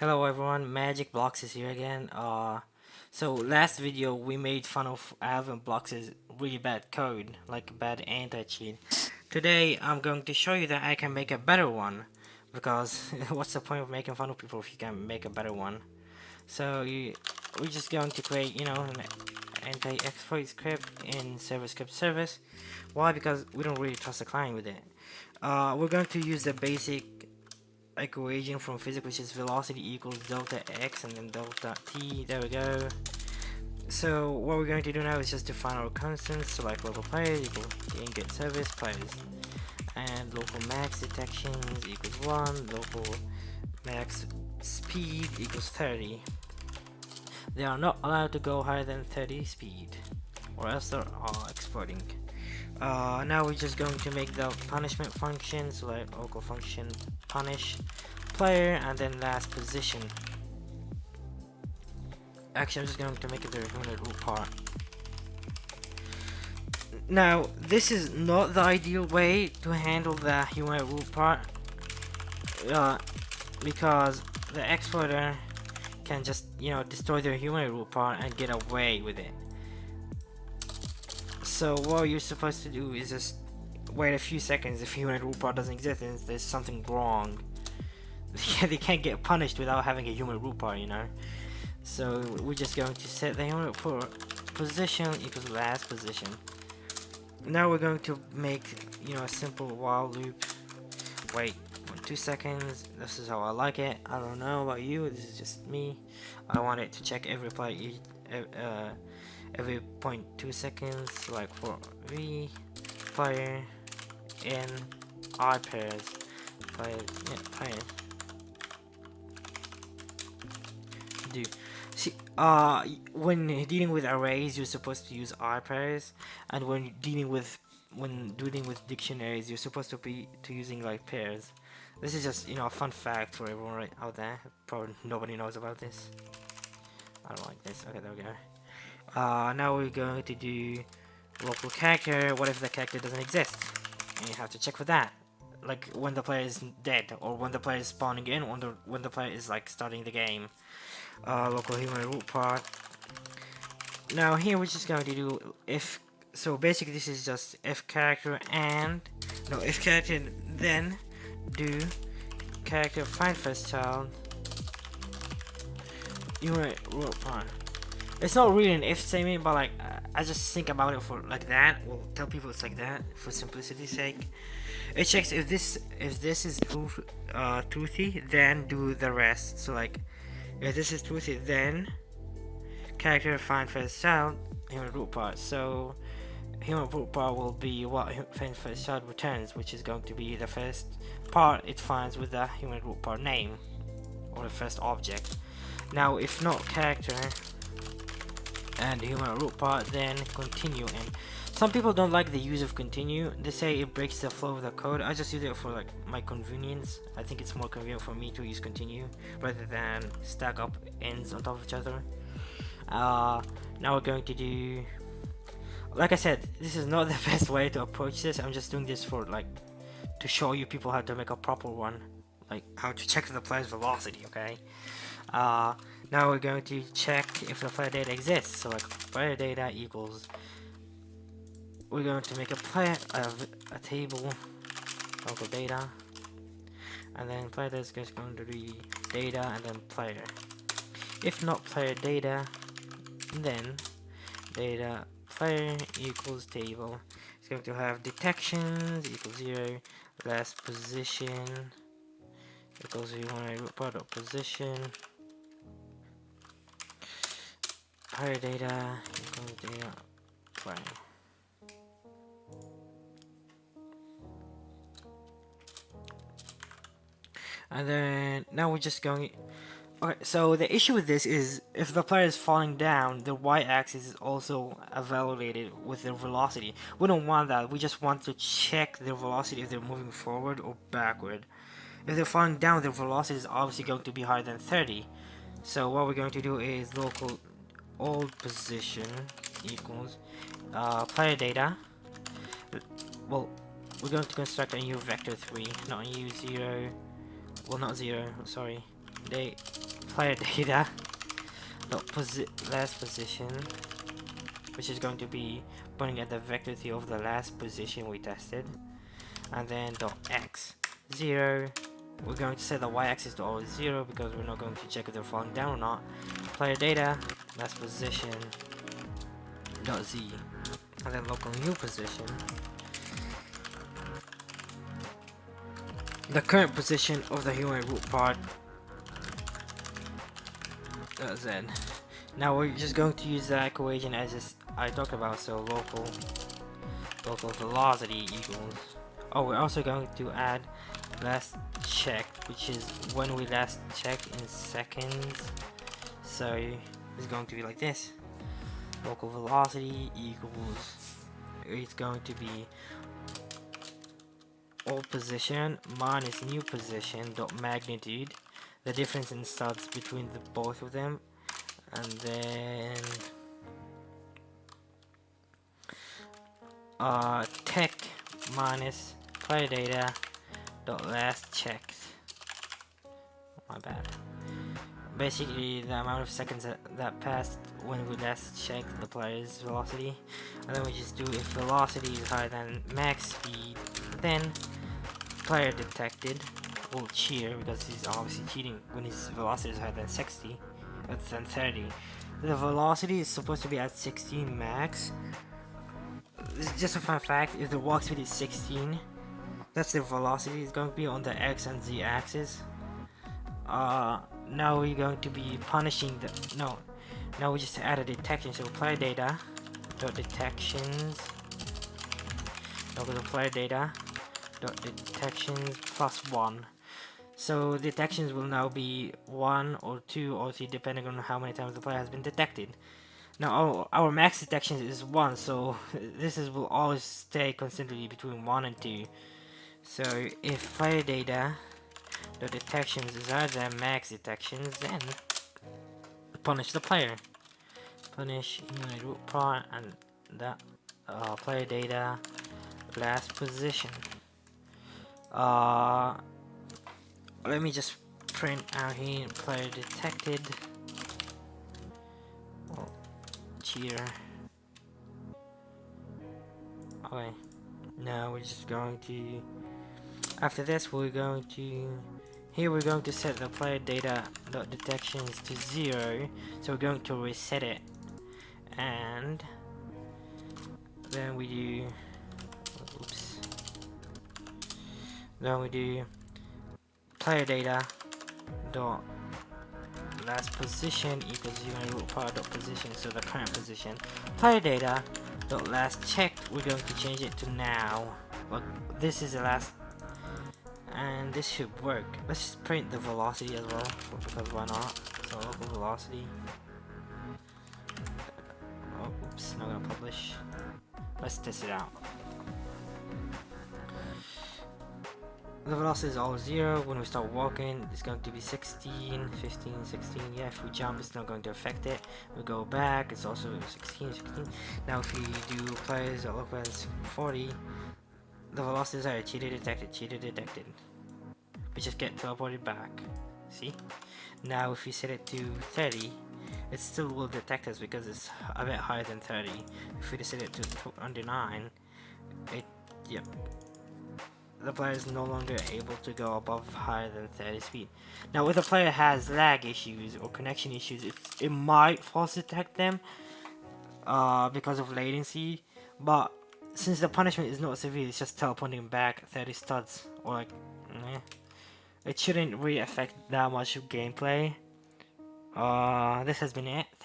Hello everyone, Magic Blocks is here again. So last video we made fun of Alvin Blocks' really bad code, like bad anti-cheat. Today I'm going to show you that I can make a better one, because what's the point of making fun of people if you can make a better one? We're just going to create, an anti-exploit script in server script service. Why? Because we don't really trust the client with it. We're going to use the basic equation from physics, which is velocity equals delta x and then delta t. There we go. So what we're going to do now is just define our constants. So like local players equal get service players, and local max detections equals 1, local max speed equals 30. They are not allowed to go higher than 30 speed, or else they're exploding. Now we're just going to make the punishment function, so like local function punish player and then last position. Actually, I'm just going to make it the human root part. Now, this is not the ideal way to handle the human root part, because the exploiter can just, destroy their human root part and get away with it. So what you're supposed to do is just wait a few seconds. If human root part doesn't exist, then there's something wrong. They can't get punished without having a human root part, So we're just going to set the human root part position equals last position. Now we're going to make, a simple while loop. Wait 2 seconds. This is how I like it. I don't know about you. This is just me. I want it to check every play every 0.2 seconds, like for v player in I pairs player do. See, when dealing with arrays, you're supposed to use I pairs, and when dealing with dictionaries, you're supposed to be using like pairs. This is just a fun fact for everyone right out there. Probably nobody knows about this. I don't like this. Okay, there we go. Now we're going to do local character. What if the character doesn't exist? And you have to check for that, like when the player is dead, or when the player is spawning in, when the player is like starting the game. Local human root part. Now here we're just going to do if. So basically this is just if character then do character find first child human root part. It's not really an if statement, but like I just think about it for like that. We'll tell people it's like that for simplicity's sake. It checks if this is truthy, then do the rest. So like if this is truthy, then character find first child human root part. So human root part will be what find first child returns, which is going to be the first part it finds with the human root part name, or the first object. Now if not character and human root part, then continue. And some people don't like the use of continue. They say it breaks the flow of the code. I just use it for like my convenience. I think it's more convenient for me to use continue rather than stack up ends on top of each other. Now we're going to do, like I said, this is not the best way to approach this. I'm just doing this for like to show you people how to make a proper one, like how to check the player's velocity. Okay. Now we're going to check if the player data exists. So like player data equals, we're going to make a table local data, and then player data is just going to be data and then player. If not player data, then data player equals table. It's going to have detections equals 0, last position equals human root part of position. Player data equals data player. And then now we're just going. Okay, so the issue with this is if the player is falling down, the y-axis is also evaluated with their velocity. We don't want that. We just want to check their velocity if they're moving forward or backward. If they're falling down, their velocity is obviously going to be higher than 30. So what we're going to do is local old position equals player data. Well, we're going to construct a new vector 3, not a new 0. Well, not 0, sorry. player data dot last position, which is going to be pointing at the vector t of the last position we tested, and then dot x 0. We're going to set the y-axis to always 0 because we're not going to check if they're falling down or not. Player data last position dot z, and then local new position, the current position of the human root part z. Now we're just going to use that equation as I talked about, so local velocity equals, oh, we're also going to add last check, which is when we last checked in seconds, so it's going to be like this. Local velocity equals, it's going to be old position minus new position dot magnitude, the difference in studs between the both of them, and then tech minus player data dot last checked. My bad. Basically the amount of seconds that passed when we last checked the player's velocity, and then we just do if velocity is higher than max speed, then player detected will cheer because he's obviously cheating when his velocity is higher than 60, than 30. The velocity is supposed to be at 16 max. This is just a fun fact, if the walk speed is 16, that's the velocity is going to be on the x and z axis. Now we're going to be punishing the, now we just add a detection, so player data dot detections, now go to player data dot detections plus 1. So detections will now be 1 or 2 or 3 depending on how many times the player has been detected. Now our max detections is 1, so this will always stay constantly between 1 and 2. So if player data the detections is higher than max detections, then punish the player. Punish human root part and that player data last position. Let me just print out here player detected. Oh, cheater. Okay, now we're just going to, after this we're going to, here we're going to set the player data dot detections to 0, so we're going to reset it, and then we do, oops, then we do player data dot last position equals human root part dot position, so the current position. Player data dot last checked, we're going to change it to now. Look, this is the last, and this should work. Let's just print the velocity as well, because why not? So local velocity. Oh, oops, not gonna publish. Let's test it out. The velocity is always 0. When we start walking, it's going to be 16, 15, 16. Yeah, if we jump, it's not going to affect it. We go back, it's also 16, 16. Now if we do players that look as 40, the velocities are cheater detected. We just get teleported back. See? Now if we set it to 30, it still will detect us because it's a bit higher than 30. If we set it to under 9, yep. The player is no longer able to go above higher than 30 speed. Now if the player has lag issues or connection issues, it might false detect them because of latency, but since the punishment is not severe, it's just teleporting back 30 studs, or like, it shouldn't really affect that much of gameplay. This has been it. Thank